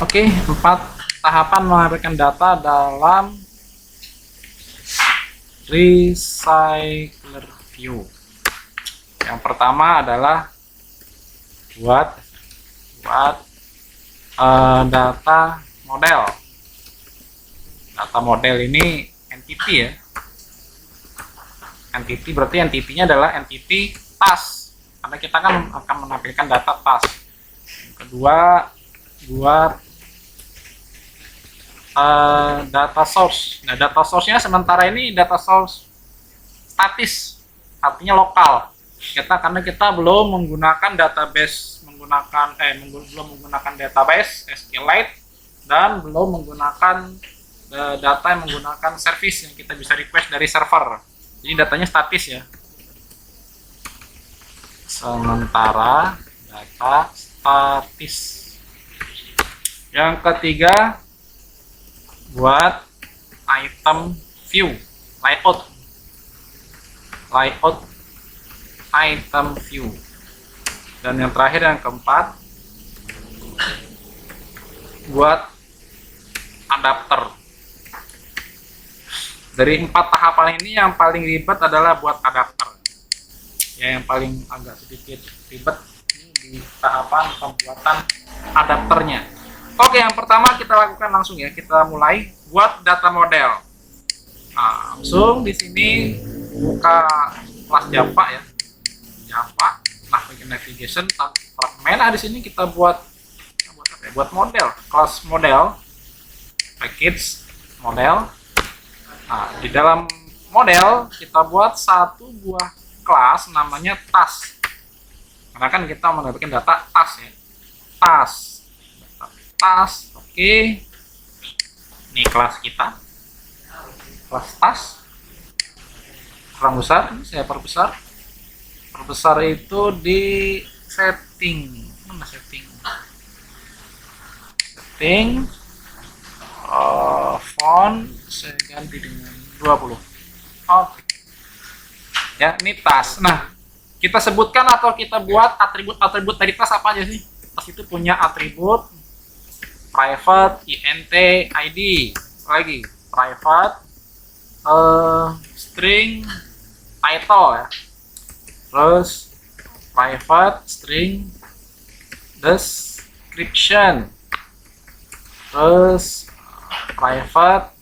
Oke, 4 tahapan mengambilkan data dalam recycler view. Yang pertama adalah buat data model. Data model ini entity ya. Entity berarti entity-nya adalah entity task, karena kita kan akan menampilkan data task. Yang kedua, buat data source. Nah, data source-nya sementara ini data source statis, artinya lokal. Karena kita belum menggunakan database, belum menggunakan database SQLite dan belum menggunakan data yang menggunakan service yang kita bisa request dari server. Jadi datanya statis ya. Sementara data statis. Yang ketiga, buat item view, layout item view. Dan yang terakhir, yang keempat, buat adapter. Dari 4 tahapan ini yang paling ribet adalah buat adapter ya, yang paling agak sedikit ribet di tahapan pembuatan adapternya. Oke, yang pertama kita lakukan langsung ya, kita mulai buat data model. Nah, langsung di sini buka kelas Java ya, navigation, fragment. Nah, di sini kita buat model, kelas model, package model. Nah, di dalam model kita buat satu buah kelas namanya task, karena kan kita mendapatkan data task ya, task. Oke, ini kelas kita, kelas task. Kurang besar, saya perbesar itu di setting, mana setting font saya ganti dengan 20. Oke ya, ini task. Nah, kita sebutkan atau kita buat atribut dari task apa aja sih? Task itu punya atribut private, int, id, lagi private, string, title ya, terus private string description, terus private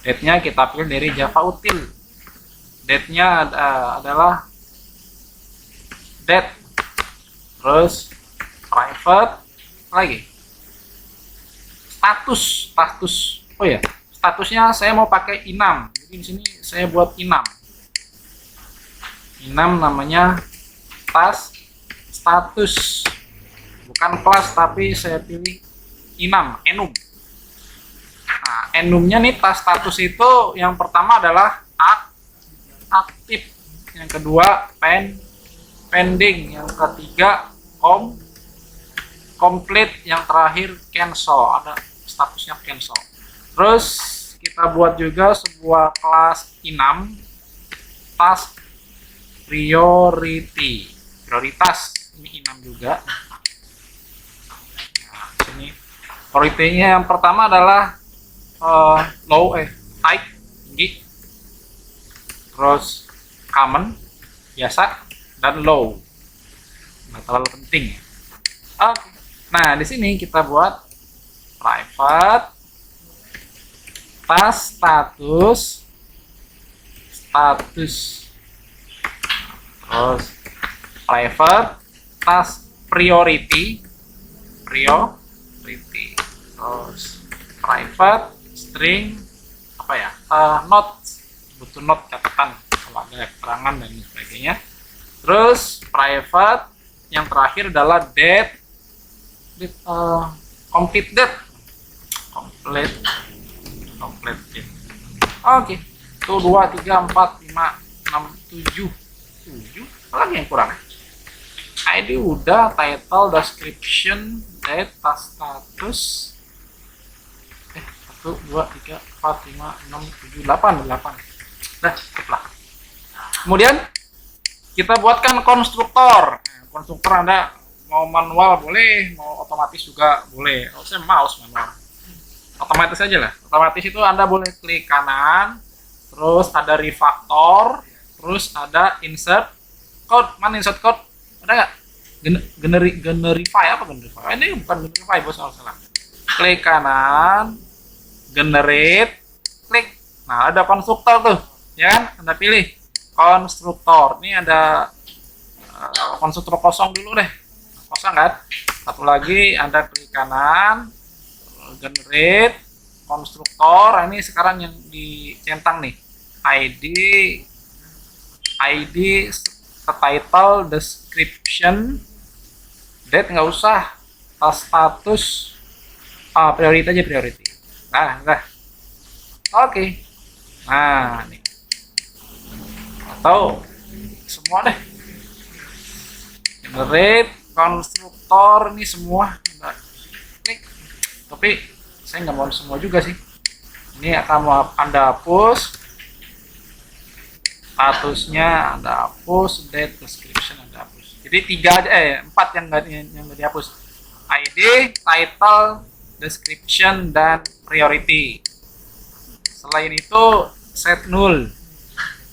date-nya kita pilih dari Java util. Date-nya adalah date, terus private lagi status. Oh ya, statusnya saya mau pakai enum. Jadi di sini saya buat enum namanya task status, bukan kelas tapi saya pilih enum. Nah, enumnya nih task status itu yang pertama adalah aktif, yang kedua pending, yang ketiga complete, yang terakhir cancel, ada statusnya cancel. Terus kita buat juga sebuah kelas enum task prioritas, ini enum juga. Nah, ini priority-nya yang pertama adalah high, tinggi, terus common, biasa, dan low, nggak terlalu penting. Oke. Nah, di sini kita buat private task status, terus private task priority, terus private string note, butuh note, catatan kalau ada keterangan dan sebagainya. Terus private yang terakhir adalah complete date. Oke, itu 2, 3, 4, 5, 6, 7. Apa lagi yang kurang? ID udah, title, description, date, task status. 1, 2, 3, 4, 5, 6, 7, 8. Nah, cukup. Kemudian kita buatkan konstruktor. Konstruktor Anda mau manual boleh, mau otomatis juga boleh. Oh, saya males manual. Otomatis aja lah. Otomatis itu Anda boleh klik kanan, terus ada refactor, terus ada insert code. Mana insert code? Ada nggak? Generify apa generify? Ini bukan generify, bos, salah. Klik kanan, generate, klik. Nah, ada konstruktor tuh, ya kan? Anda pilih konstruktor. Ini ada konstruktor kosong dulu deh, kosong kan? Satu lagi Anda klik kanan, generate konstruktor. Ini sekarang yang dicentang nih, ID title, description, date nggak usah, status, priority aja, priority. Nah, oke. Nah, nih atau semua deh, generate konstruktor, ini semua klik. Tapi saya nggak mau semua juga sih. Ini akan Anda hapus, statusnya Anda hapus, date, description Anda hapus. Jadi 4 yang nggak dihapus. ID, title, description, dan priority. Selain itu set null,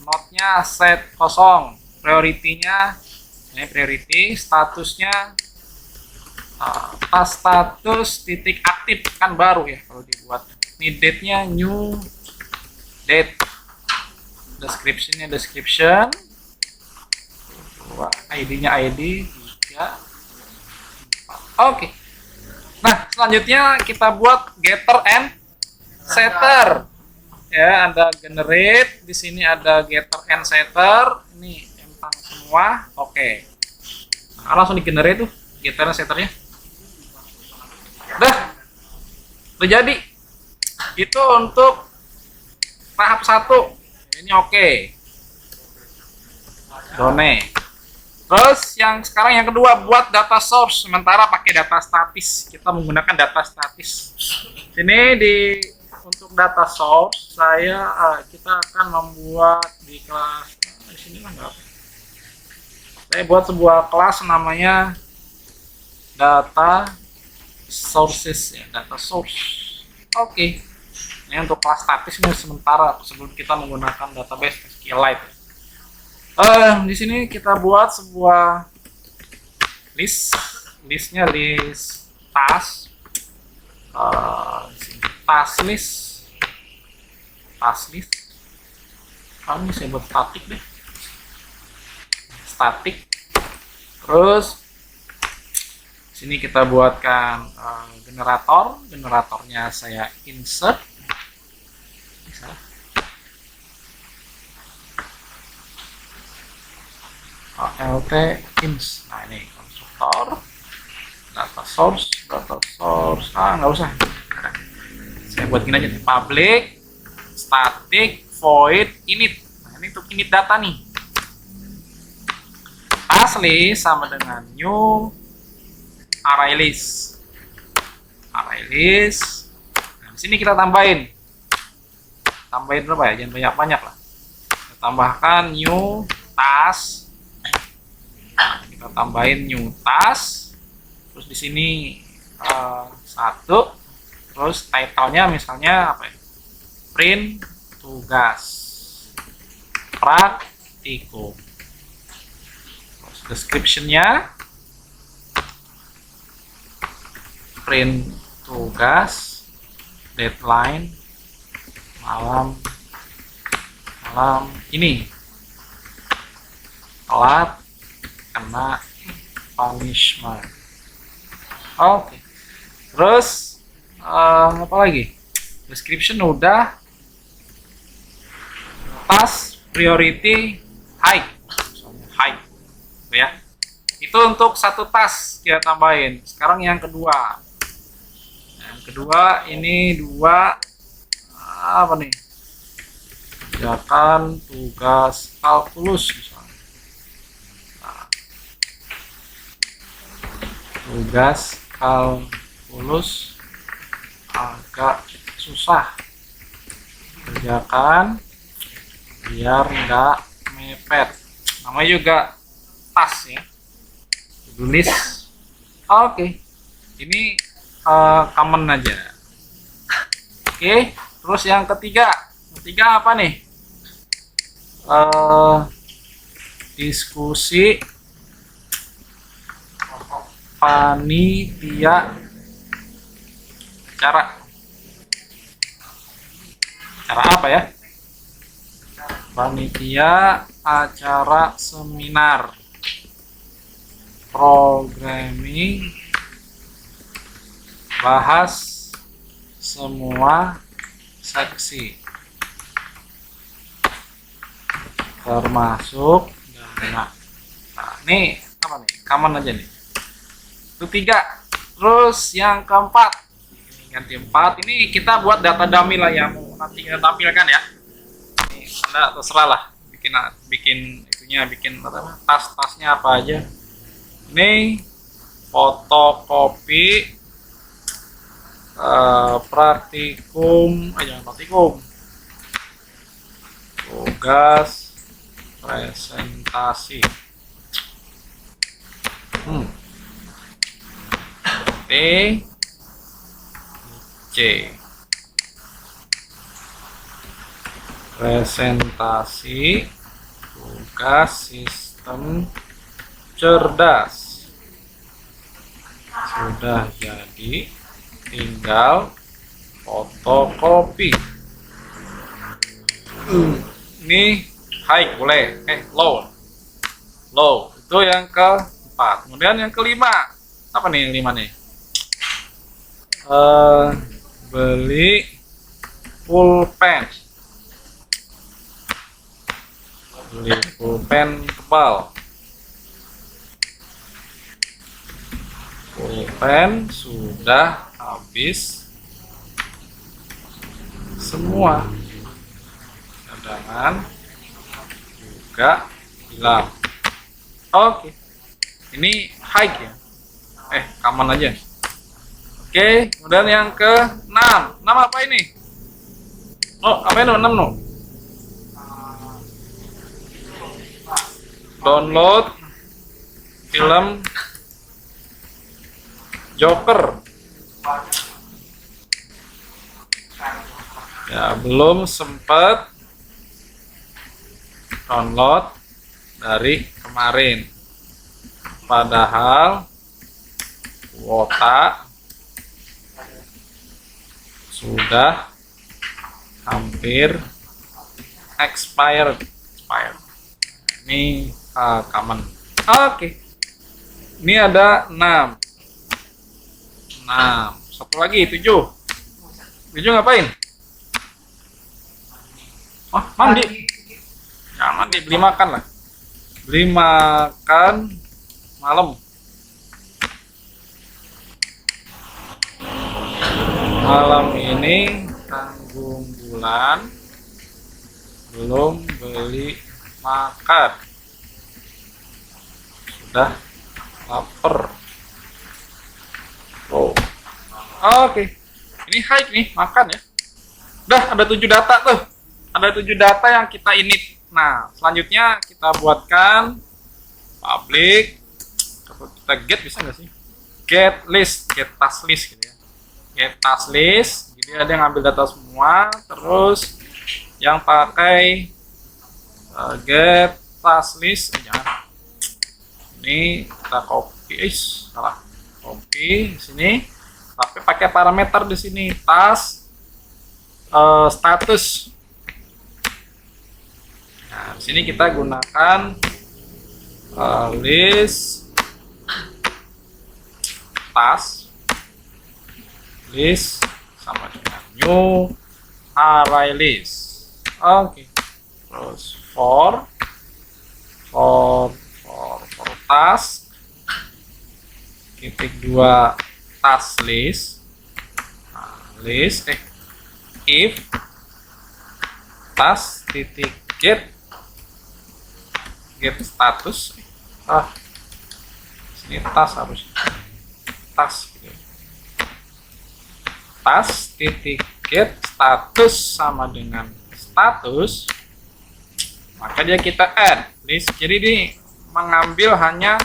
node-nya set kosong, priority-nya ini priority, statusnya status titik aktif, kan baru ya kalau dibuat. Ini date-nya new date, description-nya description, ID-nya ID 3, 4. Oke. Nah, selanjutnya kita buat getter and setter. Ya, Anda generate, di sini ada getter and setter. Ini centang semua. Oke. Nah, langsung di generate tuh getter and setternya. Udah jadi. Itu untuk tahap 1. Ini oke. Done. Terus sekarang yang kedua, buat data source. Sementara pakai data statis. Kita menggunakan data statis. Sini untuk data source kita akan membuat di kelas di sini lah nggak. Saya buat sebuah kelas namanya data sources ya, data source. Oke. Ini untuk kelas statis ini sementara sebelum kita menggunakan database SQLite. Di sini kita buat sebuah listnya list task. Task list. Ini saya buat static deh. Static. Terus sini kita buatkan generatornya saya insert. LT ins. Nah, ini konstruktor data source nggak usah, saya buat gini aja nih, public static void init. Nah, ini untuk init data nih. Task list sama dengan new array list. Nah, di sini kita tambahin berapa ya, jangan banyak lah. Kita tambahkan new task. Nah, kita tambahin new task. Terus di sini 1. Terus title-nya misalnya apa ya? Print tugas praktikum. Terus description-nya print tugas deadline malam ini, telat kena punishment. Oke. Terus apa lagi? Description udah. Task priority high. High. Ya. Itu untuk satu task kita tambahin. Sekarang yang kedua. Yang kedua ini 2 apa nih? Kerjakan tugas kalkulus misalnya. Nah, tugas kalkulus agak susah, kerjakan biar nggak mepet. Namanya juga task ya, to-do list Oke, ini common aja. Oke, terus yang ketiga apa nih? Diskusi panitia cara apa ya? Panitia acara seminar programming, bahas semua seksi termasuk dana. Nah, ini apa nih? Common aja nih. Itu 3. Terus yang keempat, ganti 4. Ini kita buat data dummy lah yang mau nanti kita tampilkan ya. Ini Anda terserah lah bikin itunya, bikin tas-tasnya apa aja. Ini fotokopi praktikum, jangan praktikum, tugas presentasi. T C presentasi tugas sistem cerdas. Sudah jadi, tinggal fotokopi. Ini high boleh, low itu yang keempat. Kemudian yang kelima, apa nih yang 5 nih? Beli pulpen tebal. Pulpen sudah habis semua, cadangan juga hilang. Oke, ini high ya, common aja. Oke, kemudian yang ke-6. 6 apa ini? Apa ini 6 no? Download film Joker. Ya, belum sempat download dari kemarin. Padahal kuota sudah hampir expired. Ini common. Oke. Ini ada 6. Satu lagi 7. 7 ngapain? Mandi. Jangan mandi, beli makan lah. Beli makan malam. Malam ini tanggung bulan, belum beli makan, sudah lapar. Oke. Ini high nih, makan ya. Udah ada 7 data tuh. Ada 7 data yang kita init. Nah, selanjutnya kita buatkan public. Kita get bisa nggak sih? Get task list gitu ya. Get task list. Jadi ada yang ngambil data semua. Terus yang pakai get task list aja. Ini kita copy, salah. Copy di sini. Tapi pakai parameter di sini task status. Nah, di sini kita gunakan list task list sama dengan new array list. Oke. Terus for task titik 2 task list. List if task titik get status. Sini task harus task gitu. Task titik get status sama dengan status, maka dia kita add list. Jadi ini mengambil hanya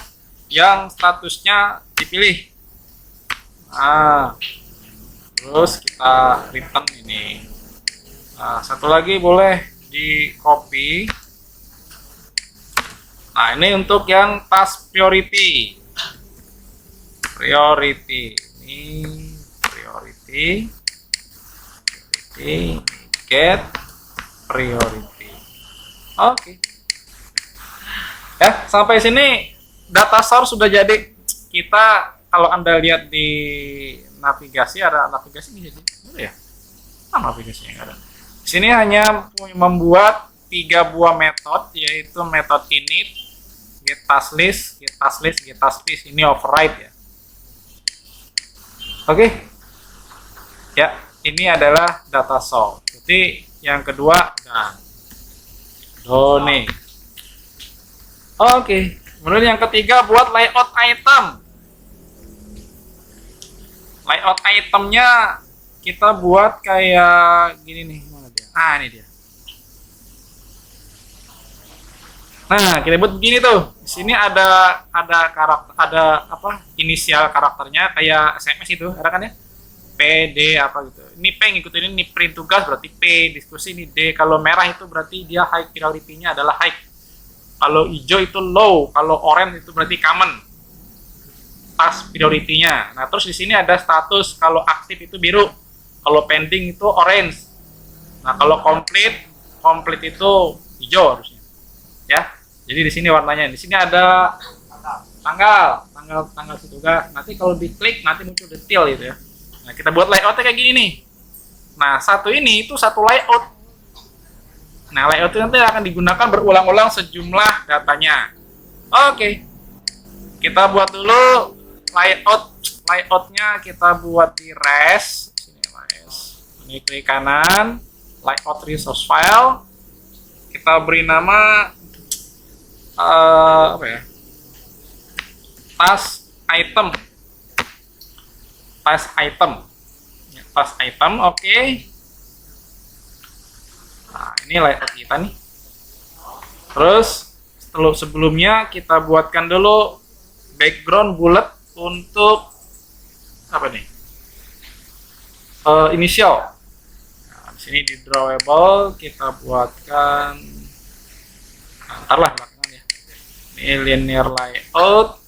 yang statusnya dipilih. Nah, terus kita return ini. Nah, satu lagi boleh di copy. Nah, ini untuk yang task priority. Ini priority, get priority. Oke. Ya, sampai sini data source sudah jadi. Kita kalau Anda lihat di navigasi, ada navigasi di sini. Ada ya? Navigasinya nggak ada. Di sini hanya membuat 3 buah metode, yaitu metode init, get task list, get task list, get task list. Ini override ya. Oke. Ya, ini adalah data source. Jadi yang kedua donate. Oke. Kemudian yang ketiga buat layout item. Layout itemnya kita buat kayak gini nih. Mana dia? Ini dia. Nah, kita buat begini tuh. Di sini ada karakter, ada apa? Inisial karakternya kayak SMS itu, ada kan ya? P, D apa gitu. Ini P ngikutin ini print tugas berarti P, diskusi ini D. Kalau merah itu berarti dia high priority-nya adalah high. Kalau hijau itu low, kalau orange itu berarti common. Task priority-nya. Nah, terus di sini ada status, kalau aktif itu biru, kalau pending itu orange. Nah, kalau complete itu hijau harusnya. Ya. Jadi di sini warnanya, di sini ada tanggal juga. Nanti kalau diklik nanti muncul detail gitu ya. Nah, kita buat layoutnya kayak gini nih. Nah, satu ini itu satu layout. Nah, layout itu nanti akan digunakan berulang-ulang sejumlah datanya. Oke. Kita buat dulu layout. Layoutnya kita buat di res. Sini res. Ini klik kanan, layout resource file. Kita beri nama apa ya? Task item. Task item, oke. Nah, ini layout kita nih. Terus sebelumnya kita buatkan dulu background bullet untuk apa nih? Inisial. Nah, di sini di drawable kita buatkan. Ntar lah belakangan ya. Ini linear layout.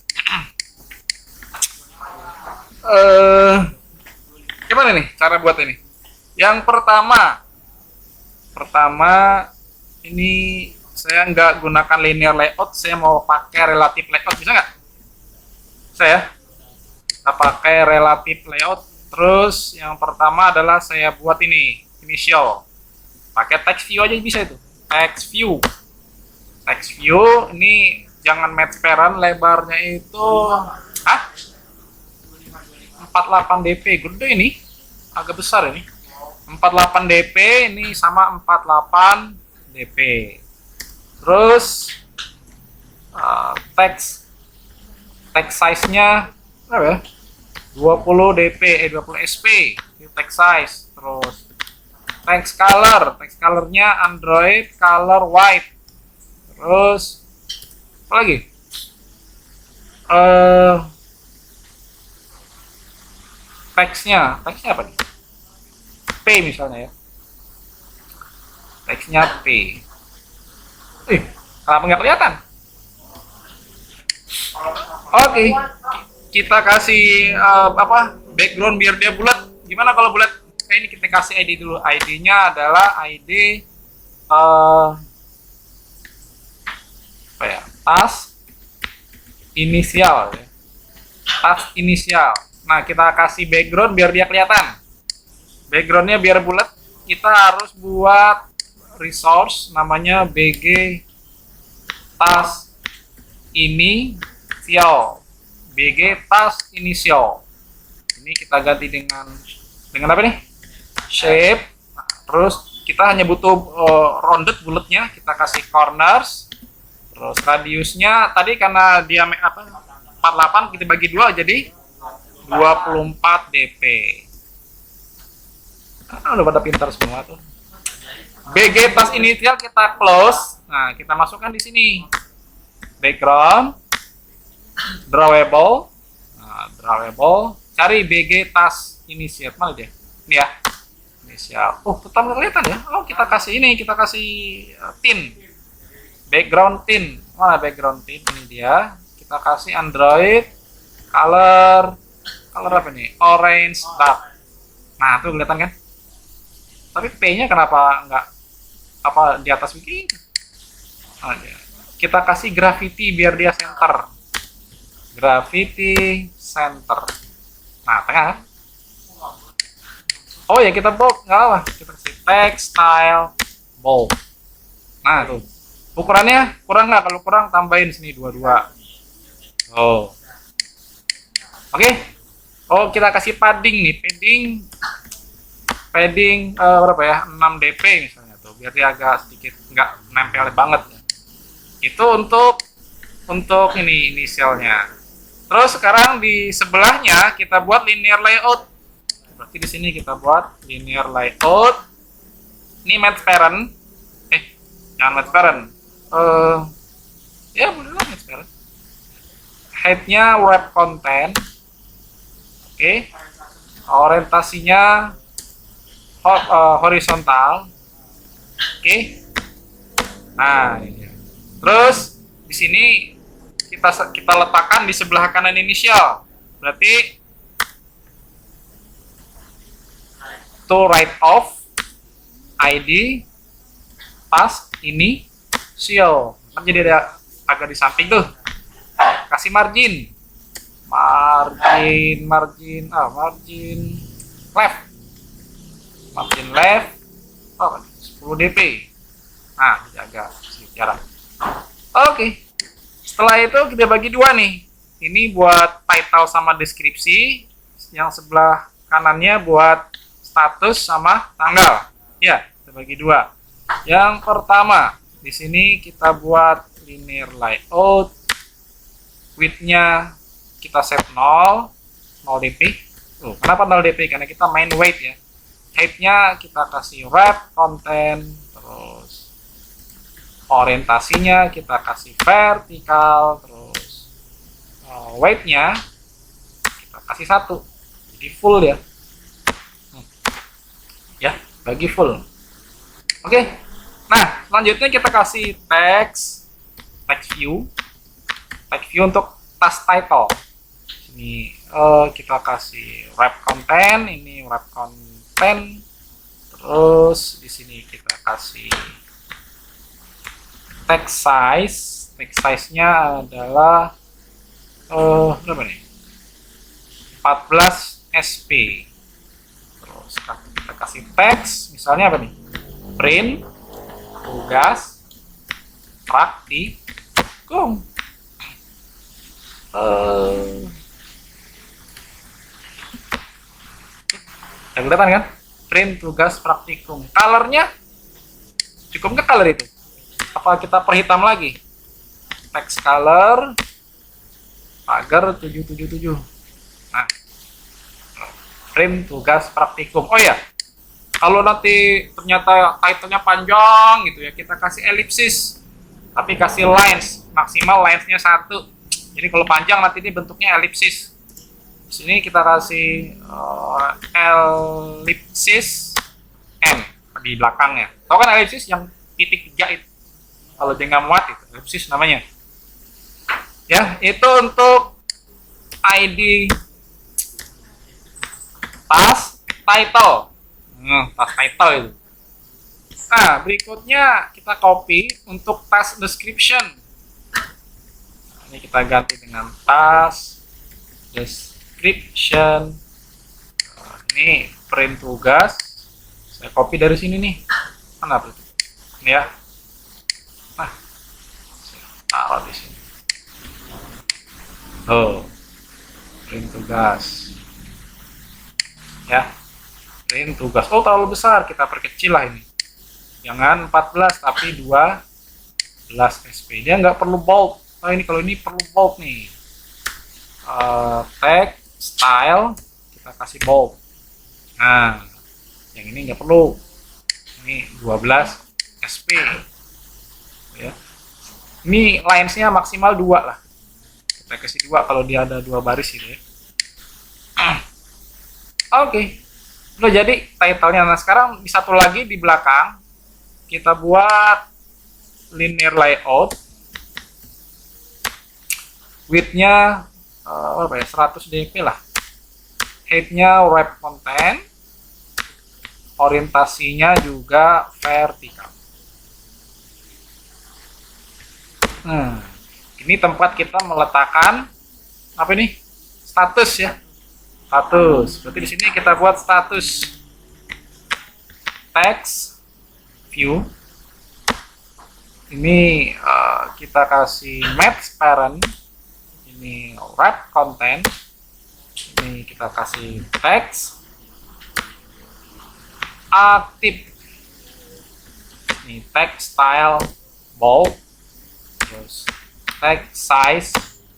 Gimana nih cara buat ini? Yang pertama ini saya nggak gunakan linear layout, saya mau pakai relative layout, bisa nggak? Kita pakai relative layout. Terus yang pertama adalah saya buat ini initial, pakai text view aja bisa itu. Text view ini jangan match parent, lebarnya itu 48 dp, gede ini, agak besar ini. 48 dp ini sama 48 dp. Terus text size-nya berapa ya? 20 dp, 20 sp ini text size. Terus text colornya Android color white. Terus apa lagi? Teksnya apa nih? P misalnya ya. Teksnya P. Kenapa nggak kelihatan? Oke. Kita kasih background biar dia bulat. Gimana kalau bulat? Ini kita kasih ID dulu. ID-nya adalah ID task inisial ya. Task inisial. Nah, kita kasih background biar dia kelihatan. Backgroundnya biar bulat. Kita harus buat resource namanya bg task inisial. bg task inisial. Ini kita ganti dengan apa nih? Shape. Nah, terus kita hanya butuh rounded bulatnya. Kita kasih corners. Terus radiusnya tadi karena dia 48 kita bagi 2 jadi 24 dp. Udah pada pintar semua tuh. BG task initial kita close. Nah, kita masukkan di sini. Background, drawable. Nah, variable, cari BG task initiate, mana dia? Ini ya, initial. Oh, tetap nggak kelihatan ya? Oh, kita kasih ini, kita kasih tint, background tint. Mana background tint? Ini dia. Kita kasih Android color apa nih? Orange dark. Nah, tuh kelihatan kan? Tapi P-nya kenapa nggak apa di atas begini? Oh, ya. Kita kasih gravity biar dia center. Gravity center. Nah, tengah kan? Oh ya, kita bold nggak apa? Kita kasih text style bold. Nah, tuh. Ukurannya kurang nggak? Kalau kurang tambahin sini 22. Oh. Oke. Oh, kita kasih padding nih. Padding berapa ya? 6 dp misalnya tuh, biar dia agak sedikit nggak nempel banget ya. Itu untuk ini inisialnya. Terus sekarang di sebelahnya kita buat linear layout. Berarti di sini kita buat linear layout. Ini match parent. Jangan match parent. Ya boleh lah match parent. Headnya wrap content. Oke. Orientasinya horizontal. Oke. Nah, ini. Terus di sini kita letakkan di sebelah kanan inisial. Berarti to right of ID task ini initial. Kan jadi ada agak di samping tuh. Kasih margin left. Margin left 10 dp. Nah, dijaga sedikit jarak. Oke. Setelah itu kita bagi dua nih. Ini buat title sama deskripsi, yang sebelah kanannya buat status sama tanggal. Ya, kita bagi dua. Yang pertama, di sini kita buat linear layout. Width-nya kita set 0 dp. Kenapa 0 dp? Karena kita main weight ya. Height-nya kita kasih wrap content, terus orientasinya kita kasih vertikal, terus weight-nya kita kasih 1, jadi full ya. Ya, bagi full. Oke. Nah, selanjutnya kita kasih text view untuk task title. Ini kita kasih wrap content, ini wrap content. Terus di sini kita kasih text size-nya adalah berapa nih? 14 sp. Terus kita kasih teks, misalnya apa nih? Print, tugas, praktikum. Kelihatan kan? Print, tugas, praktikum. Colornya cukup nggak color itu? Apa kita perhitam lagi? Text color pagar 777. Nah, print, tugas, praktikum. Oh ya, kalau nanti ternyata title-nya panjang gitu ya, kita kasih ellipsis, tapi kasih lines, maksimal lines-nya 1. Jadi kalau panjang nanti ini bentuknya ellipsis. Di sini kita kasih ellipsis n di belakangnya. Tahu kan ellipsis yang titik 3 itu? Kalau dia nggak muat itu ellipsis namanya. Ya, itu untuk ID task title. Task title itu. Nah, berikutnya kita copy untuk task description. Ini kita ganti dengan task description. Ini print tugas. Saya copy dari sini nih. Mana itu? Ini ya. Nah, saya taruh di sini. Print tugas. Ya. Print tugas. Oh, terlalu besar. Kita perkecil lah ini. Jangan 14 tapi 12 sp. Dia nggak perlu bold. Oh, ini kalau ini perlu bold nih. Text style kita kasih bold. Nah, yang ini nggak perlu. Ini 12 sp. Ya. Ini lines-nya maksimal 2 lah. Kita kasih 2 kalau dia ada 2 baris gitu ya. Oke. Udah jadi title-nya. Nah, sekarang di satu lagi di belakang kita buat linear layout. Width-nya berapa ya? 100 dp lah. Height-nya wrap content. Orientasinya juga vertikal. Ini tempat kita meletakkan apa ini? Status ya. Status. Berarti di sini kita buat status text view. Ini kita kasih match parent. Ini wrap content. Ini kita kasih text aktif. Ini text style bold. Terus text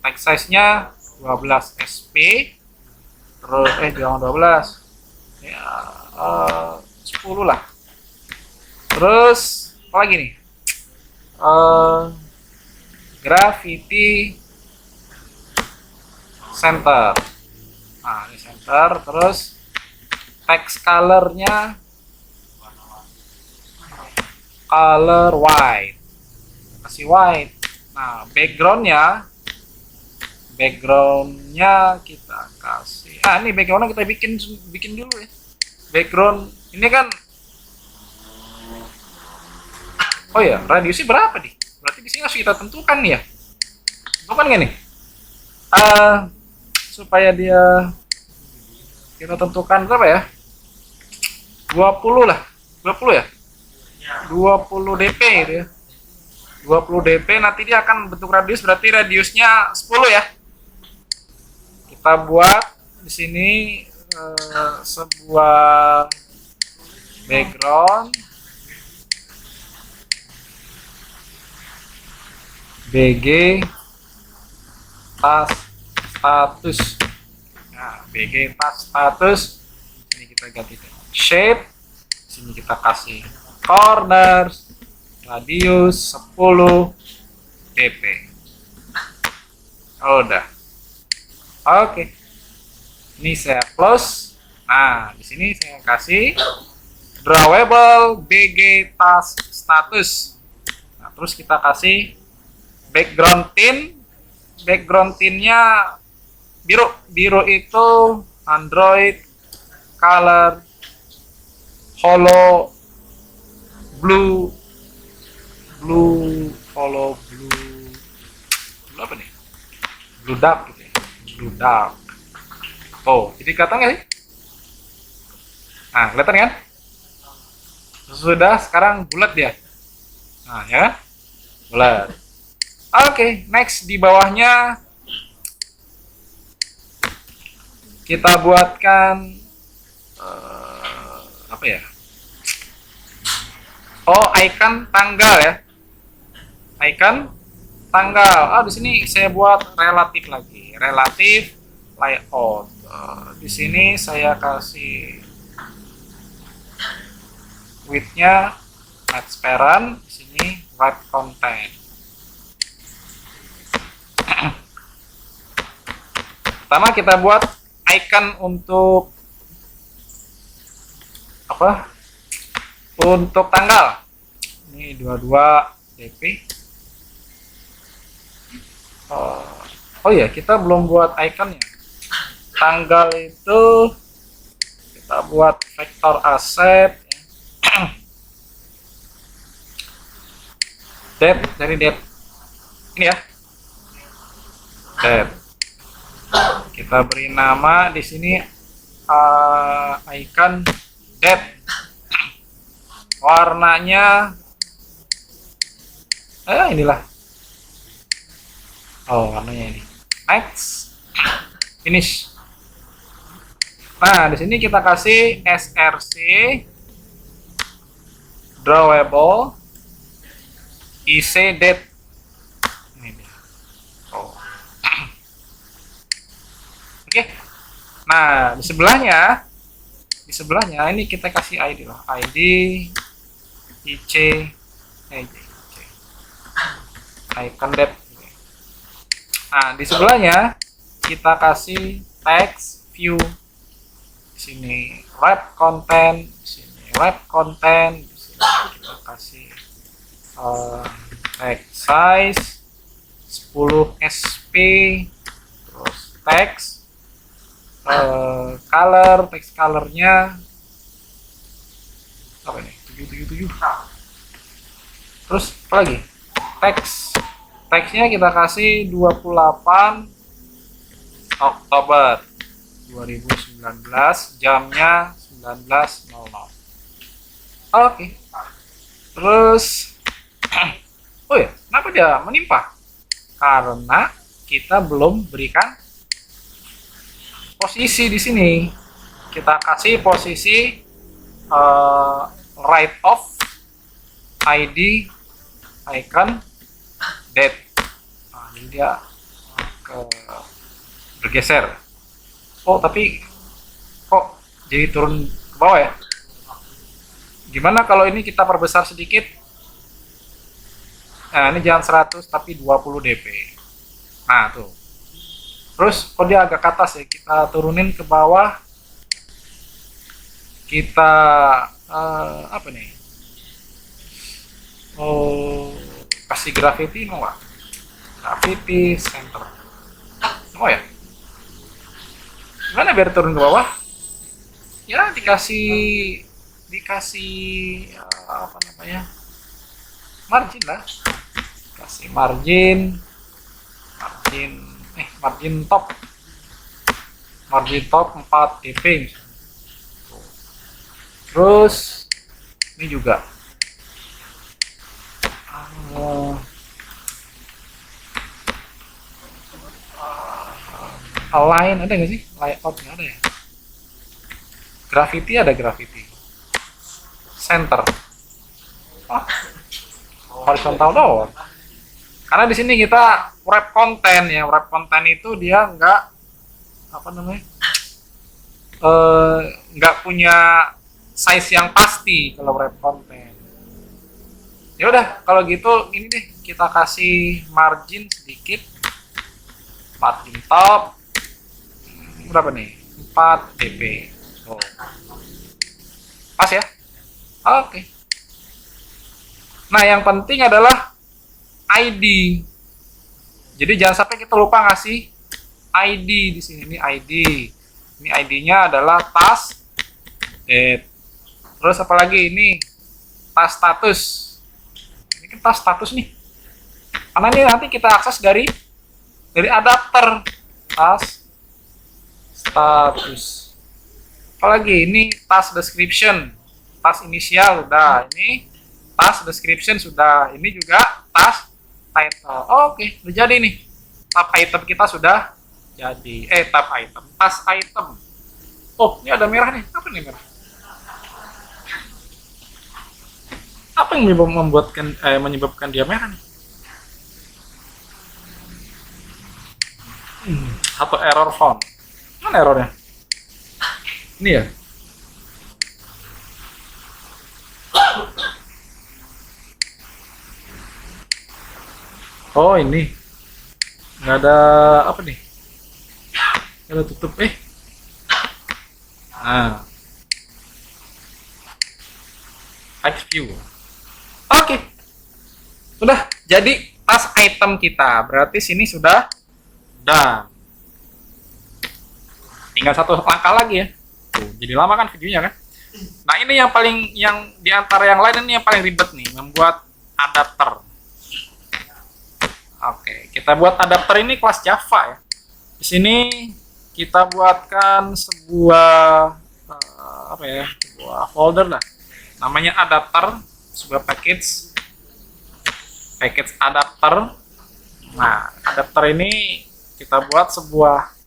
size-nya 12 sp. Terus jangan 12. Ya 10 lah. Terus apa lagi nih? Gravity center. Nah, ini center. Terus text color-nya color white. Kasih white. Nah, backgroundnya kita kasih. Ini backgroundnya kita bikin dulu ya. Background ini kan. Oh ya, radiusnya berapa nih? Berarti di sini harus kita tentukan nih ya. Tentukan nggak nih? Supaya dia kita tentukan berapa ya? 20 lah. 20 ya? 20 dp gitu ya. 20 dp nanti dia akan bentuk radius, berarti radiusnya 10 ya. Kita buat di sini sebuah background BG status. Nah, BG status ini kita ganti shape. Sini kita kasih corners, radius 10 dp. Udah. Oke. Ini saya close. Nah, di sini saya kasih drawable BG task status. Nah, terus kita kasih background tint. Background tintnya biru. Biru itu Android color hollow blue apa nih? Blue dark gitu ya. Blue dark. Oh, jadi kelihatan nggak sih? Nah, kelihatan kan? Sudah, sekarang bulat dia. Nah, ya kan? Bulat. Oke, next di bawahnya kita buatkan apa ya? Oh, icon tanggal ya. Icon tanggal. Di sini saya buat relatif lagi. Relatif layout. Di sini saya kasih width-nya transparent. Di sini wrap content. Pertama kita buat icon untuk apa? Untuk tanggal. Ini 22 dp. Oh ya, kita belum buat ikonnya. Tanggal itu kita buat vektor asset. Depth dari depth. Ini ya. Depth. Kita beri nama di sini icon depth. Warnanya inilah. Warnanya ini. Next. Finish. Nah, di sini kita kasih src drawable ic depth. Ini dia. Oke. Nah, di sebelahnya ini kita kasih ID lah. ID IC icon depth. Nah, di sebelahnya kita kasih text view. Di sini wrap content, di sini wrap content, di sini kita kasih text size 10 sp, terus text color, text colornya apa ini 777. Terus apa lagi, teksnya kita kasih 28 Oktober 2019, jamnya 19.00. Oke. Terus oh ya, kenapa dia menimpa? Karena kita belum berikan posisi di sini. Kita kasih posisi right of ID icon date. Nah, jadi dia bergeser. Oh, tapi kok jadi turun ke bawah ya? Gimana kalau ini kita perbesar sedikit? Nah, ini jangan 100 tapi 20 dp. Nah, tuh. Terus kok dia agak ke atas ya? Kita turunin ke bawah. Kita apa nih? Oh, kasih graffiti mau nggak? Graffiti center. Oh ya? Gimana biar turun ke bawah? Ya dikasih apa namanya, margin lah. Kasih margin top 4 dp misalnya. Terus ini juga align ada nggak sih? Layout nggak ada ya? Graffiti ada, graffiti center. Horizontal doang. Karena di sini kita wrap konten ya. Wrap konten itu dia nggak apa namanya, nggak punya size yang pasti kalau wrap konten. Ya udah kalau gitu ini deh kita kasih margin sedikit, margin top berapa nih, 4 dp. Oh. Pas ya. Oke. Nah yang penting adalah ID. Jadi jangan sampai kita lupa ngasih ID di sini. Ini ID. Ini ID-nya adalah task date. Terus apa lagi ini? Task status. Ini kan task status nih. Karena ini nanti kita akses dari adapter task status. Apalagi ini task description, task inisial sudah, ini task description sudah, ini juga task title. Oke, udah jadi nih. Tab item kita sudah jadi. Tab item, task item. Oh, ini ada merah nih. Apa nih merah? Apa yang menyebabkan dia merah nih? Atau error found. Mana errornya? Ini ya? Oh ini. Nggak ada apa nih? Nggak ada tutup. Nah. Text view. Oke. Sudah jadi task item kita. Berarti sini sudah done. Tinggal satu langkah lagi ya. Tuh, jadi lama kan videonya kan. Nah ini yang di antara yang lain ini yang paling ribet nih, membuat adapter. Oke, kita buat adapter ini kelas Java ya. Di sini kita buatkan sebuah sebuah folder lah. Namanya adapter, sebuah package adapter. Nah, adapter ini kita buat sebuah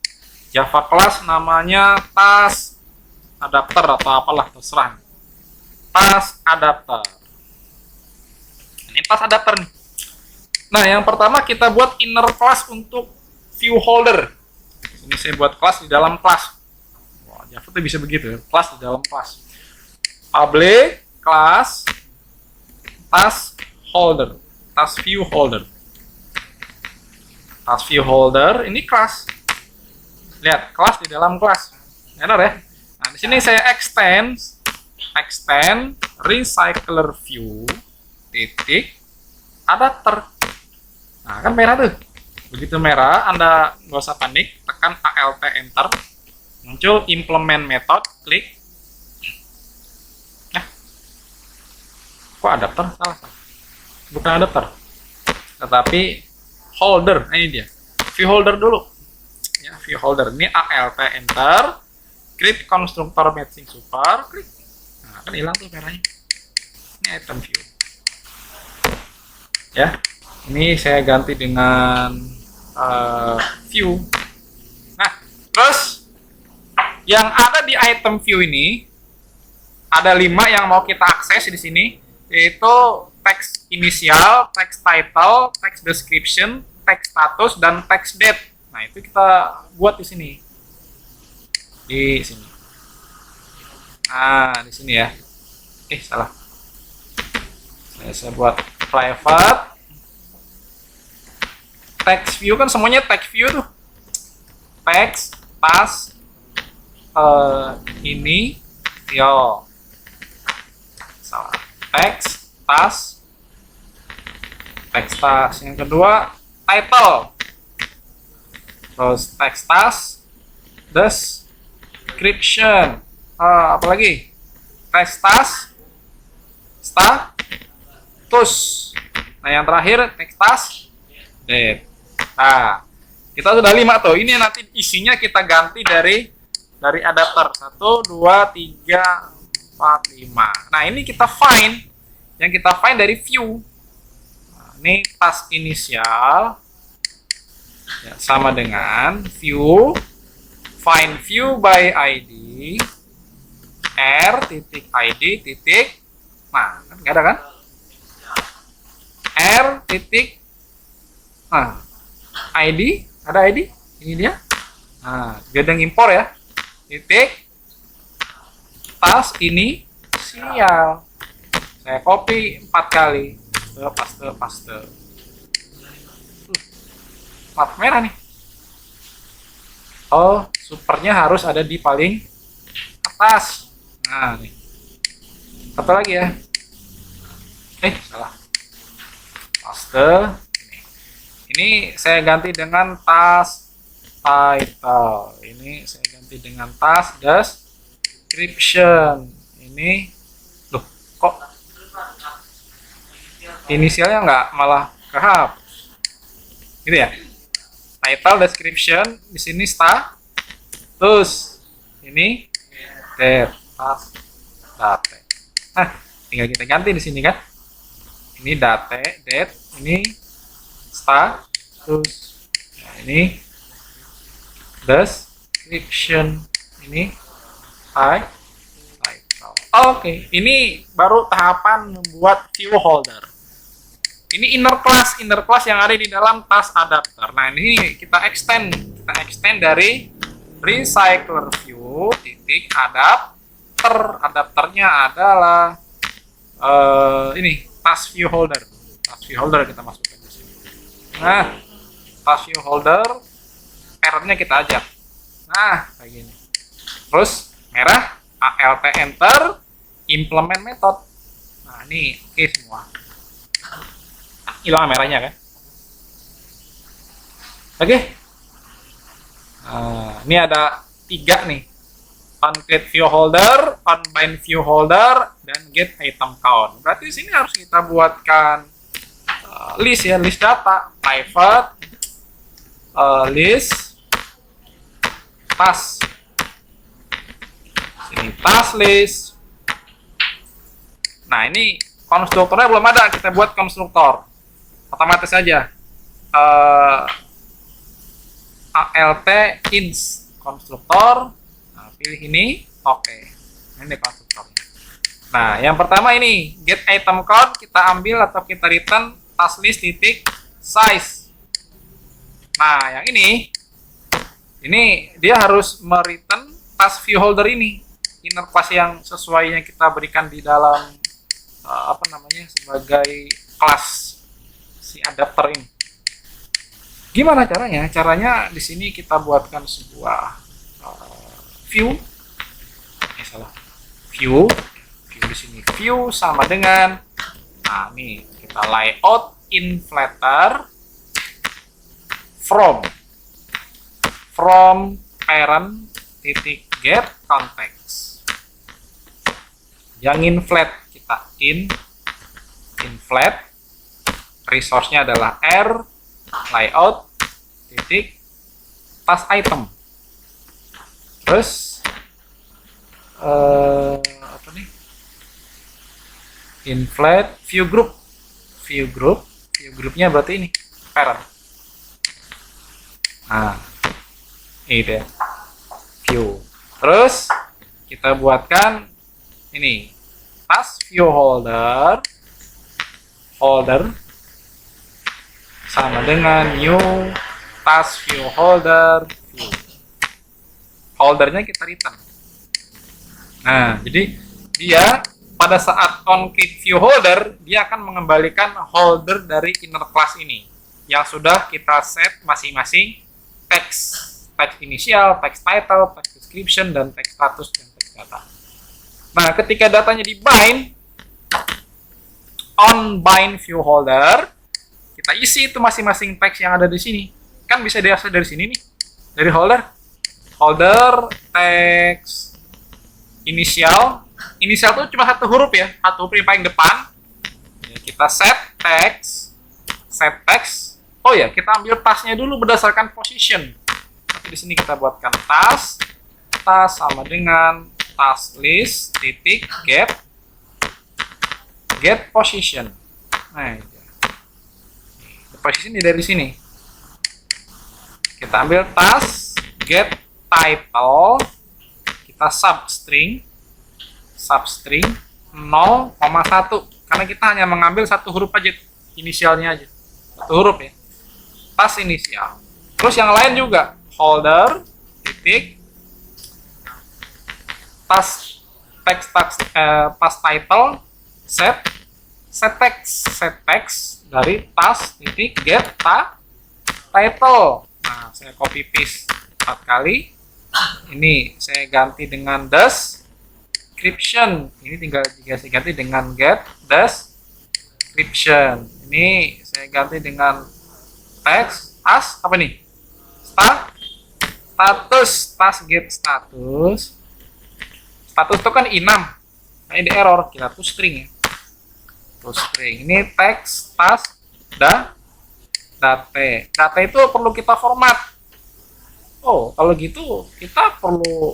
Java class namanya task adapter atau apalah terserah. Task adapter. Ini task adapter nih. Nah, yang pertama kita buat inner class untuk view holder. Ini saya buat kelas di dalam kelas. Wah, Java tuh bisa begitu ya, kelas di dalam kelas. Public class task holder, task view holder. Task view holder ini kelas. Lihat, kelas di dalam kelas. Benar ya? Nah, di sini saya extend recycler view titik adapter. Nah, kan merah tuh. Begitu merah, Anda nggak usah panik, tekan Alt Enter, muncul implement method, klik. Nah, kok adapter? Salah. Bukan adapter, tetapi holder. Nah, ini dia. View holder dulu. Ya, view holder. Ini Alt Enter, create constructor matching super, klik. Nah, kan hilang tuh merahnya. Ini item view. Ya, ini saya ganti dengan view. Nah, terus yang ada di item view ini ada 5 yang mau kita akses di sini, yaitu text inisial, text title, text description, text status, dan text date. Nah, itu kita buat di sini. Di sini. Nah, di sini ya. Salah. Saya buat private. Text view kan semuanya text view tuh. Text, tas, ini, yo. Salah. Text, tas, text tas. Yang kedua, title. Terus text tas, description. Apa lagi? Text tas, status. Nah, yang terakhir text tas, date. Nah, kita sudah 5 tuh. Ini nanti isinya kita ganti dari adapter 1, 2, 3, 4, 5. Nah, ini kita find. Yang kita find dari view. Nah, ini tas inisial ya, sama dengan view, find view by ID, r titik id titik, nah kan nggak ada kan, r titik, nah id, ada id, ini dia, nah gedeng impor ya, titik, tas ini sial, saya copy 4 kali, paste, map merah nih. Oh, supernya harus ada di paling atas. Nah, nih. Satu lagi ya. Salah. Paste. Ini saya ganti dengan tas title. Ini saya ganti dengan tas description. Ini, loh, kok inisialnya nggak malah kehapus? Gitu ya? Title, description, di sini status, ini date, tas, date. Nah, tinggal kita ganti di sini kan. Ini date, ini status. Nah, ini description, ini title. Oke, ini baru tahapan membuat view holder. Ini inner class yang ada di dalam tas adapter. Nah, ini kita extend dari recycler view titik adapter. Adapternya adalah ini tas view holder. Tas view holder kita masukkan di sini. Nah, tas view holder parentnya kita ajak. Nah, kayak gini. Terus merah Alt Enter implement method. Nah, ini oke semua. Hilang merahnya kan. Oke. Ini ada 3 nih. On-create view holder, on-bind view holder, dan get item count. Berarti di sini harus kita buatkan list ya, list data, private, list, tas. Sini tas list. Nah, ini konstruktornya belum ada, kita buat konstruktor. Otomatis saja alt ins konstruktor, nah, pilih ini, oke. Ini konstruktornya. Nah, yang pertama ini get item count, kita ambil atau kita return tas list titik size. Nah, yang ini dia harus mereturn tas view holder ini, inner class yang sesuai yang kita berikan di dalam sebagai kelas si adapter ini. Gimana caranya? Caranya di sini kita buatkan sebuah view view di sini view sama dengan, nah nih kita layout inflator from parent titik get context. Yang inflate kita inflate, resource-nya adalah r layout titik task item. Terus apa nih? Inflate view groupnya berarti ini parent. Nah, ini deh view. Terus kita buatkan ini task view holder sama dengan new task view holder view. Holdernya kita return. Nah, jadi dia pada saat on click view holder, dia akan mengembalikan holder dari inner class ini yang sudah kita set masing-masing teks inisial, teks title, teks description, dan teks status dan teks data. Nah, ketika datanya di bind on bind view holder, kita isi itu masing-masing teks yang ada di sini. Kan bisa diakses dari sini nih, dari holder teks inisial itu cuma satu huruf ya, satu huruf yang paling depan. Ya, kita set text. Oh ya, kita ambil tasknya dulu berdasarkan position. Tapi di sini kita buatkan task sama dengan task list titik get position. Nah, position dari sini. Kita ambil task get title, kita substring 0,1 karena kita hanya mengambil satu huruf aja, inisialnya aja, satu huruf ya, task inisial. Terus yang lain juga holder titik task title set text dari task titik get title. Nah, saya copy paste 4 kali. Ini saya ganti dengan description. Ini tinggal saya ganti dengan get description. Ini saya ganti dengan text apa nih? Status, task get status. Status itu kan i6. Nah, ini error, kita to string ya. To string. Ini text task data itu perlu kita format. Oh, kalau gitu kita perlu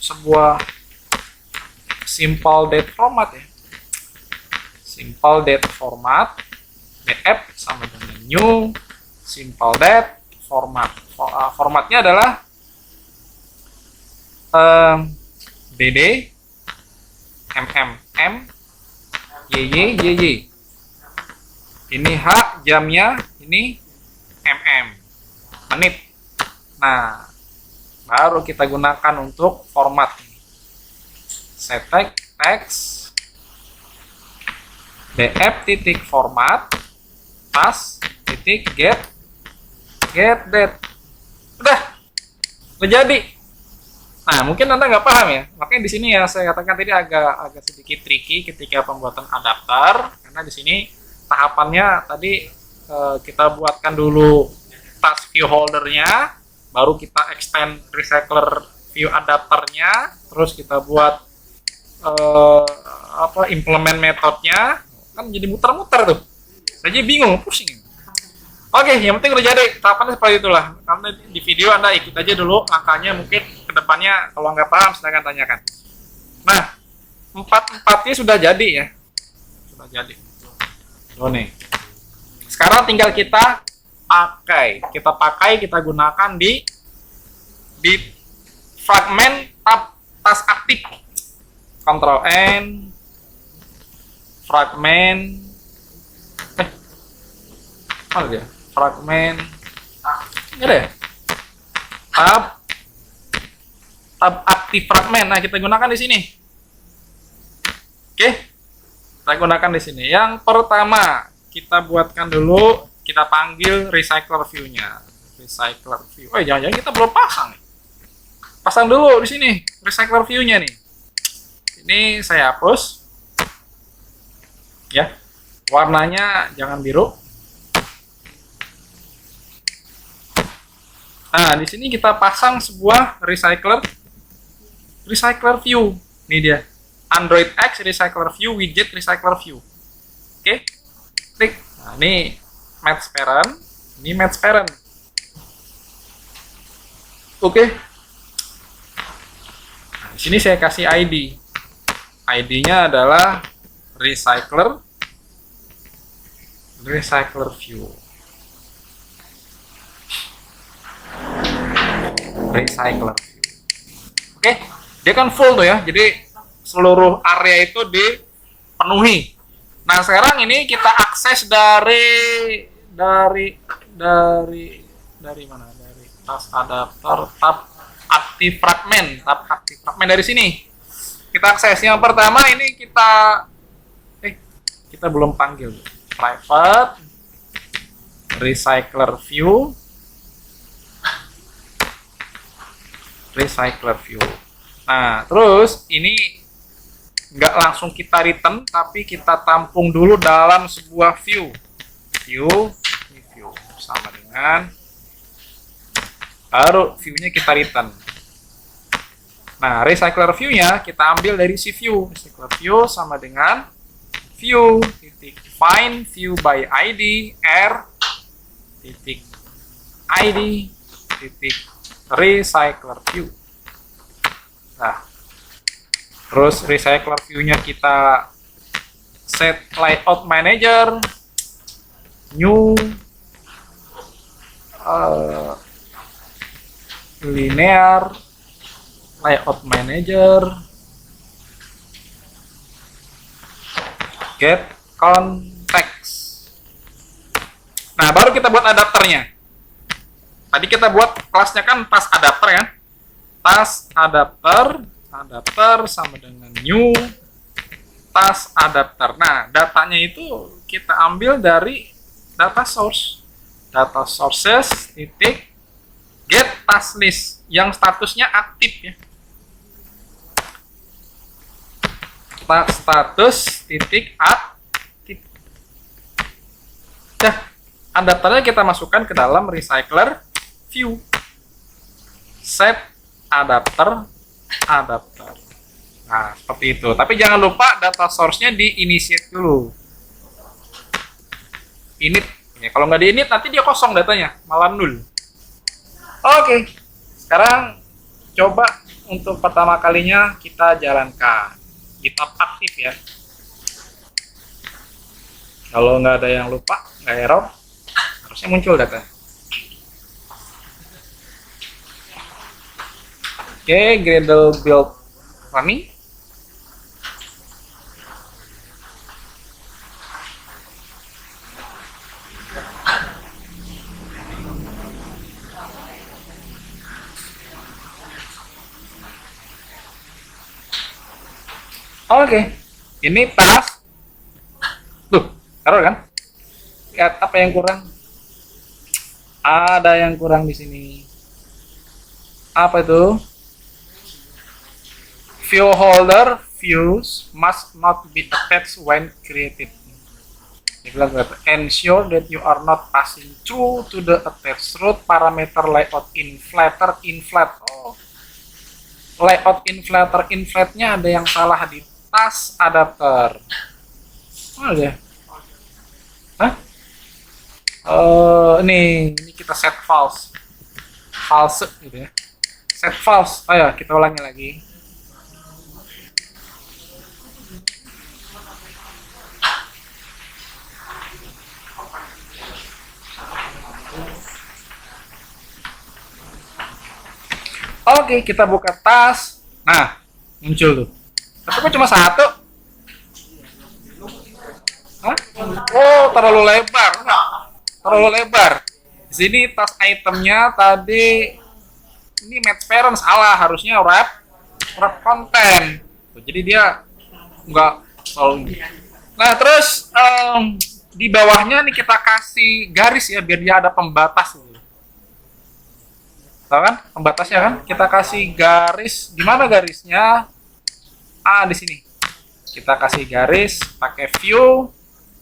sebuah simple date format ya. Simple date format df sama dengan new simple date format. Formatnya adalah dd yy. Ini h jamnya, ini menit. Nah, baru kita gunakan untuk format ini. Set text df titik format task titik get date. Udah jadi. Nah, mungkin Anda nggak paham ya. Makanya di sini ya saya katakan tadi agak sedikit tricky ketika pembuatan adapter, karena di sini tahapannya tadi kita buatkan dulu task view holdernya, baru kita extend recycler view adapternya, terus kita buat implement metodenya, kan jadi muter-muter tuh. Saya bingung, pusing. Oke, yang penting udah jadi. Tahapannya seperti itulah. Karena di video Anda ikut aja dulu langkahnya, mungkin kedepannya kalau nggak paham silahkan tanyakan. Nah, empat-empatnya sudah jadi ya. Sudah jadi. Tuh nih. Sekarang tinggal kita pakai. Kita gunakan di fragment tab task aktif. Ctrl N fragment apa dia? Fragment ini deh. Tab aktif fragment. Nah, kita gunakan di sini. Oke. Kita gunakan di sini. Yang pertama, kita buatkan dulu, kita panggil recycler view-nya. Recycler view. Jangan-jangan kita belum pasang. Pasang dulu di sini recycler view-nya nih. Ini saya hapus. Ya. Warnanya jangan biru. Nah, di sini kita pasang sebuah recycler view. Ini dia. Android X recycler view, widget recycler view. Oke. Klik. Nah, ini match parent, ini match parent. Oke. Nah, di sini saya kasih ID. ID-nya adalah recycler view. Recycler view. Oke, dia kan full tuh ya. Jadi seluruh area itu dipenuhi. Nah, sekarang ini kita akses dari mana? Dari tas adapter tab aktif fragment dari sini. Kita akses. Yang pertama ini kita belum panggil. Private recycler view. Nah, terus ini nggak langsung kita return, tapi kita tampung dulu dalam sebuah view sama dengan baru view-nya kita return. Nah, recycler view-nya kita ambil dari si view. Recycler view sama dengan view titik find view by ID r titik ID titik recycler view. Nah, terus recycler view-nya kita set layout manager, new linear layout manager, get context. Nah, baru kita buat adapternya. Tadi kita buat kelasnya kan tas adapter ya. Tas adapter sama dengan new tas adapter. Nah, datanya itu kita ambil dari data source. Data sources titik get task list yang statusnya aktif ya. Status titik aktif. Nah, adapternya kita masukkan ke dalam recycler view. Set adapter. Nah, seperti itu. Tapi jangan lupa data source-nya di-initiate dulu. Init. Ya, kalau nggak di-init nanti dia kosong datanya, malah nul. Oke. Sekarang coba untuk pertama kalinya kita jalankan. GitHub aktif ya. Kalau nggak ada yang lupa, nggak error, harusnya muncul data. Oke, Gradle build running. Oke, ini tas. Tuh, taruh kan? Lihat apa yang kurang? Ada yang kurang di sini. Apa itu? View holder views must not be attached when created. Dia bilang ensure that you are not passing through to the attached root parameter layout inflater. Oh, layout inflatnya ada yang salah di tas adapter. Oh ya. Hah? Ini kita set false gitu ya. Set false. Ayo kita ulangi lagi. Oke, kita buka tas. Nah, muncul tuh. Tapi kok cuma satu? Hah? Oh, terlalu lebar. Terlalu lebar. Di sini tas itemnya tadi ini match parent salah, harusnya wrap content. Jadi dia nggak selalu. Nah, terus di bawahnya nih kita kasih garis ya biar dia ada pembatas. Tahu kan pembatasnya kan? Kita kasih garis. Di mana garisnya? A di sini. Kita kasih garis pakai view.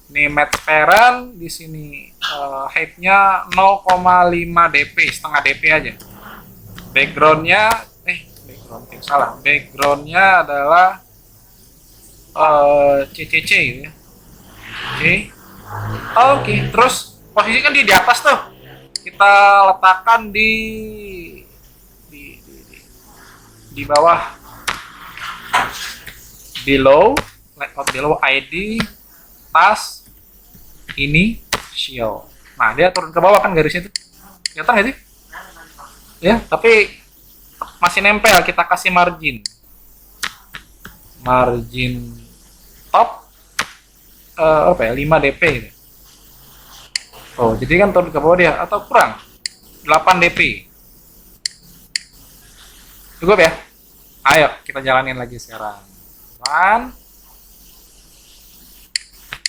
Ini match parent di sini height-nya 0,5 dp, setengah dp aja. Background-nya background-nya adalah CCC gitu ya. Oke, terus posisikan dia di atas tuh. Kita letakkan di bawah, layout below ID task ini initial. Nah, dia turun ke bawah kan garisnya itu. Kelihatan nggak sih? Ya, tapi masih nempel. Kita kasih margin top 5 dp gitu. Oh, jadi kan turun ke bawah dia, atau kurang 8 dp. Cukup ya? Ayo kita jalanin lagi sekarang.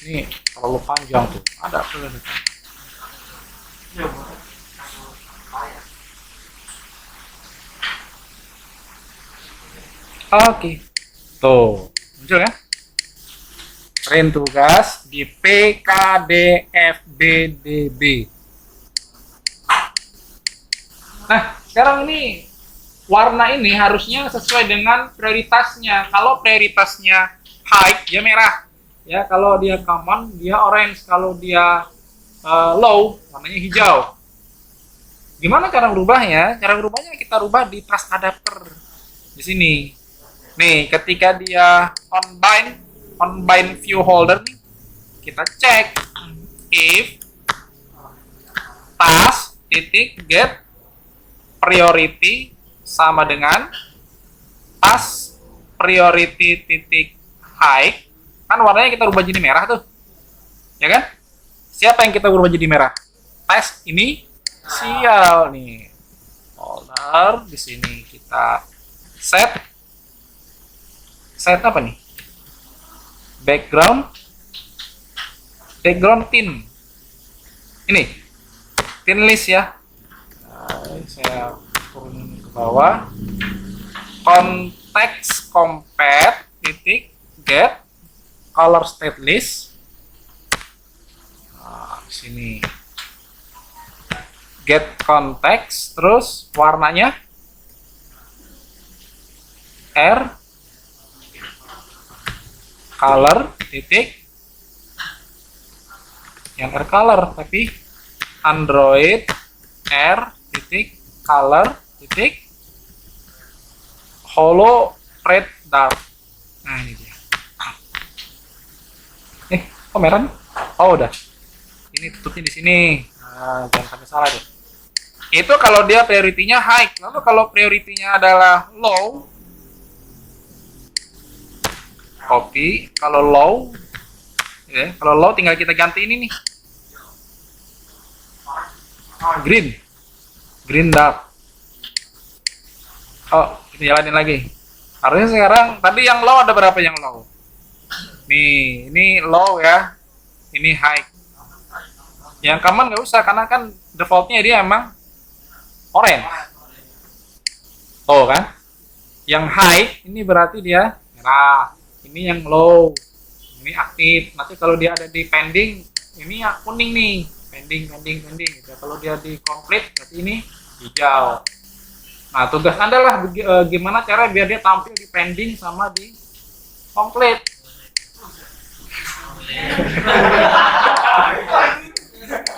Ini terlalu panjang tuh. Ada apa lagi? Oke. Tuh, muncul ya? Print tugas di PKDFBDB. Nah, sekarang ini warna ini harusnya sesuai dengan prioritasnya. Kalau prioritasnya high, dia merah. Ya, kalau dia common, dia orange. Kalau dia low, warnanya hijau. Gimana cara merubahnya? Cara merubahnya kita rubah di task adapter di sini. Nih, ketika dia on bind view holder nih, kita cek if task get priority sama dengan task priority high. Kan warnanya kita rubah jadi merah tuh, ya kan? Siapa yang kita rubah jadi merah? Task ini sial nih. Folder di sini kita set apa nih? Background thin. Ini thin list ya. Nah, saya turunin ke bawah. Context compat get color state list. Nah, sini get context, terus warnanya R color yang R color, tapi Android R color holo red dark. Nah, ini dia. Kok merah nih? Oh, udah. Ini tutupnya di sini. Nah, jangan sampai salah deh. Itu kalau dia prioritinya high. Lalu kalau prioritinya adalah low, copy. Kalau low, ya, kalau low tinggal kita ganti ini nih. Green dark. Oh, kita jalanin lagi. Harusnya sekarang, tadi yang low ada berapa yang low? Nih, ini low ya. Ini high. Yang common nggak usah, karena kan defaultnya dia emang orange. Oh kan? Yang high, ini berarti dia merah. Ini yang low. Ini aktif. Nanti kalau dia ada di pending, ini yang kuning nih. Pending. Gitu. Kalau dia di complete, berarti ini hijau. Nah, tugas Anda lah gimana cara biar dia tampil di pending sama di complete.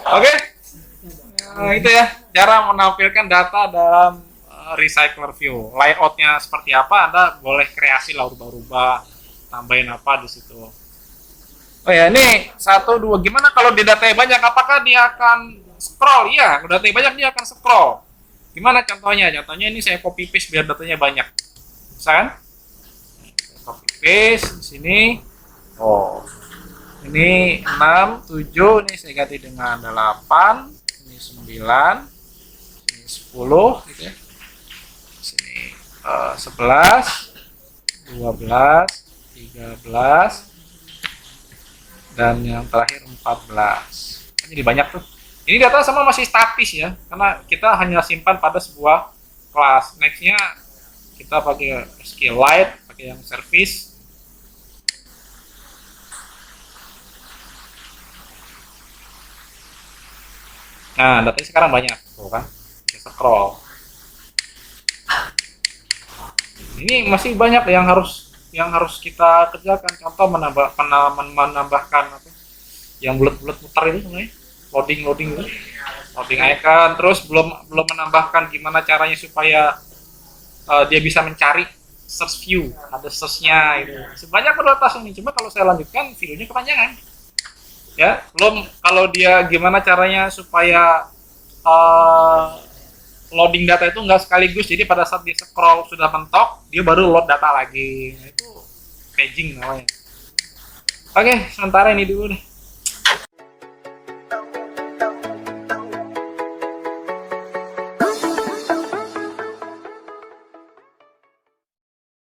Oke. Nah, itu ya cara menampilkan data dalam recycler view. Layoutnya seperti apa, Anda boleh kreasi lah, rubah-rubah, tambahin apa di situ. Oh ya, ini 1, 2. Gimana kalau di datanya banyak? Apakah dia akan scroll? Iya, kalau datanya banyak dia akan scroll. Gimana contohnya? Contohnya ini saya copy paste biar datanya banyak. Bisa kan? Copy paste di sini. Oh. Ini 6, 7, ini saya ganti dengan 8, ini 9, ini 10 gitu ya. Sini 11, 12, 13, dan yang terakhir 14. Jadi banyak tuh. Ini data sama masih statis ya, karena kita hanya simpan pada sebuah kelas. Nextnya kita pakai SQLite, pakai yang service, Nah, datanya sekarang banyak, tuh kan. Kita scroll. Ini masih banyak yang harus kita kerjakan. Contoh menambahkan apa? Yang bulat-bulat muter itu sebenarnya loading itu. Loading icon, terus belum belum menambahkan gimana caranya supaya dia bisa mencari search view, ada search-nya itu. Sebanyak prioritas ini. Cuma kalau saya lanjutkan videonya kepanjangan. Ya, belum kalau dia gimana caranya supaya uh, loading data itu nggak sekaligus. Jadi pada saat dia scroll sudah mentok, dia baru load data lagi. Nah, itu paging namanya. Oke, sementara ini dulu deh.